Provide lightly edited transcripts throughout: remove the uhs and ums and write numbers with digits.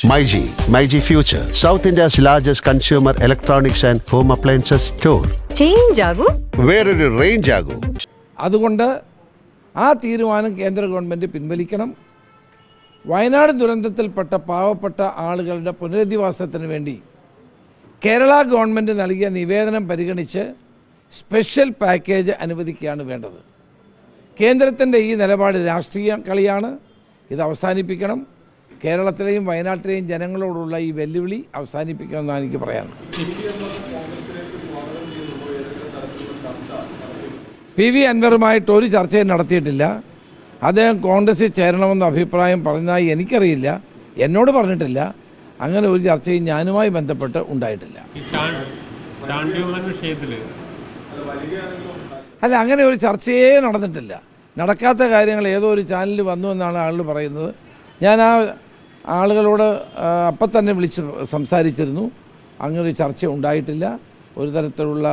MyG Future, South India's largest consumer electronics and home appliances store. Change ആകൂ, വേറൊരു range ആകൂ. അതുകൊണ്ട് ആ തീരുമാനം കേന്ദ്ര ഗവൺമെൻറ് പിൻവലിക്കണം. വയനാട് ദുരന്തത്തിൽപ്പെട്ട പാവപ്പെട്ട ആളുകളുടെ പുനരധിവാസത്തിന് വേണ്ടി കേരള ഗവൺമെൻറ് നൽകിയ നിവേദനം പരിഗണിച്ച് സ്പെഷ്യൽ പാക്കേജ് അനുവദിക്കുകയാണ് വേണ്ടത്. കേന്ദ്രത്തിൻ്റെ ഈ നിലപാട് രാഷ്ട്രീയ കളിയാണ്. ഇത് അവസാനിപ്പിക്കണം. കേരളത്തിലെയും വയനാട്ടിലെയും ജനങ്ങളോടുള്ള ഈ വെല്ലുവിളി അവസാനിപ്പിക്കണമെന്നാണ് എനിക്ക് പറയാനുള്ളത്. PV അൻവറുമായിട്ട് ഒരു ചർച്ചയും നടത്തിയിട്ടില്ല. അദ്ദേഹം കോൺഗ്രസിൽ ചേരണമെന്ന അഭിപ്രായം പറഞ്ഞതായി എനിക്കറിയില്ല, എന്നോട് പറഞ്ഞിട്ടില്ല. അങ്ങനെ ഒരു ചർച്ചയും ഞാനുമായി ബന്ധപ്പെട്ട് ഉണ്ടായിട്ടില്ല. അല്ല, അങ്ങനെ ഒരു ചർച്ചയേ നടന്നിട്ടില്ല. നടക്കാത്ത കാര്യങ്ങൾ ഏതോ ഒരു ചാനലിൽ വന്നു എന്നാണ് ആളുകൾ പറയുന്നത്. ഞാൻ ആ ആളുകളോട് അപ്പം തന്നെ വിളിച്ച് സംസാരിച്ചിരുന്നു. അങ്ങനെ ഒരു ചർച്ച ഉണ്ടായിട്ടില്ല, ഒരു തരത്തിലുള്ള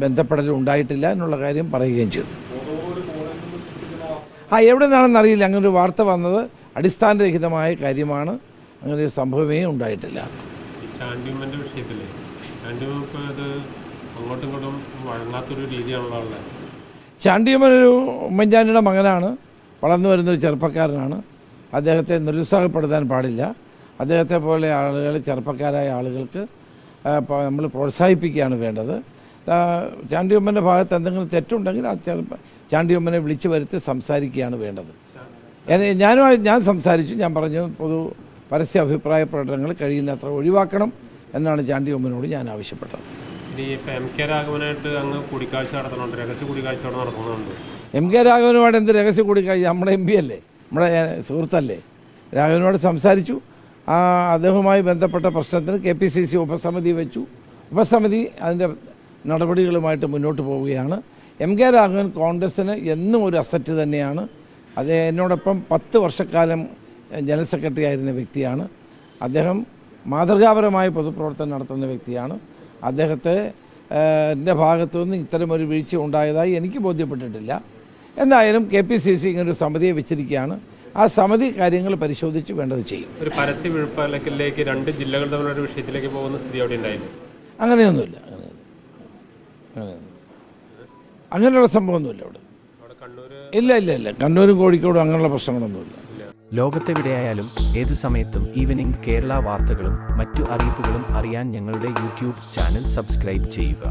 ബന്ധപ്പെടലും ഉണ്ടായിട്ടില്ല എന്നുള്ള കാര്യം പറയുകയും ചെയ്തു. എവിടെ നിന്നാണെന്ന് അറിയില്ല. അങ്ങനൊരു വാർത്ത വന്നത് അടിസ്ഥാനരഹിതമായ കാര്യമാണ്. അങ്ങനെ ഒരു സംഭവമേ ഉണ്ടായിട്ടില്ല. ചാണ്ടിയമ്മൻ ഒരു ഉമ്മൻചാണ്ടിയുടെ മകനാണ്, വളർന്നു വരുന്നൊരു ചെറുപ്പക്കാരനാണ്. അദ്ദേഹത്തെ നിരുത്സാഹപ്പെടുത്താൻ പാടില്ല. അദ്ദേഹത്തെ പോലെ ആളുകൾ, ചെറുപ്പക്കാരായ ആളുകൾക്ക് നമ്മൾ പ്രോത്സാഹിപ്പിക്കുകയാണ് വേണ്ടത്. ചാണ്ടിയമ്മൻ്റെ ഭാഗത്ത് എന്തെങ്കിലും തെറ്റുണ്ടെങ്കിൽ ആ ചാണ്ടിയമ്മനെ വിളിച്ചു വരുത്തി സംസാരിക്കുകയാണ് വേണ്ടത്. ഞാൻ സംസാരിച്ചു. ഞാൻ പറഞ്ഞു, പരസ്യ അഭിപ്രായ പ്രകടനങ്ങൾ കഴിയുന്നത്ര ഒഴിവാക്കണം എന്നാണ് ചാണ്ടിയമ്മനോട് ഞാൻ ആവശ്യപ്പെട്ടത്. എം കെ രാഘവനുമായിട്ട് എന്ത് രഹസ്യ കൂടിക്കാഴ്ച? നമ്മുടെ MP അല്ലേ, നമ്മുടെ സുഹൃത്തല്ലേ. രാഘവനോട് സംസാരിച്ചു. അദ്ദേഹവുമായി ബന്ധപ്പെട്ട പ്രശ്നത്തിന് KPCC ഉപസമിതി വെച്ചു. ഉപസമിതി അതിൻ്റെ നടപടികളുമായിട്ട് മുന്നോട്ട് പോവുകയാണ്. എം കെ രാഘവൻ കോൺഗ്രസ്സിന് എന്നും ഒരു അസറ്റ് തന്നെയാണ്. അത് എന്നോടൊപ്പം 10 വർഷക്കാലം ജനറൽ സെക്രട്ടറി ആയിരുന്ന വ്യക്തിയാണ്. അദ്ദേഹം മാതൃകാപരമായ പൊതുപ്രവർത്തനം നടത്തുന്ന വ്യക്തിയാണ്. അദ്ദേഹത്തെ എൻ്റെ ഭാഗത്തു നിന്ന് ഇത്തരമൊരു വീഴ്ച ഉണ്ടായതായി എനിക്ക് ബോധ്യപ്പെട്ടിട്ടില്ല. എന്തായാലും KPCC ഇങ്ങനൊരു സമിതിയെ വെച്ചിരിക്കുകയാണ്. ആ സമിതി കാര്യങ്ങൾ പരിശോധിച്ച് വേണ്ടത് ചെയ്യും. ഒരു പരസ്യ വിഴുപ്പലക്കിലേക്ക് 2 ജില്ലകൾ തമ്മിലൊരു വിഷയത്തിലേക്ക് പോകുന്ന സ്ഥിതി അവിടെ ഉണ്ടായില്ല. അങ്ങനെയൊന്നുമില്ല. അങ്ങനെയുള്ള സംഭവമൊന്നുമില്ല അവിടെ. ഇല്ല. കണ്ണൂരും കോഴിക്കോടും അങ്ങനെയുള്ള പ്രശ്നങ്ങളൊന്നുമില്ല. ലോകത്തെവിടെയായാലും ഏത് സമയത്തും ഈവനിംഗ് കേരള വാർത്തകളും മറ്റു അറിയിപ്പുകളും അറിയാൻ ഞങ്ങളുടെ YouTube ചാനൽ സബ്സ്ക്രൈബ് ചെയ്യുക.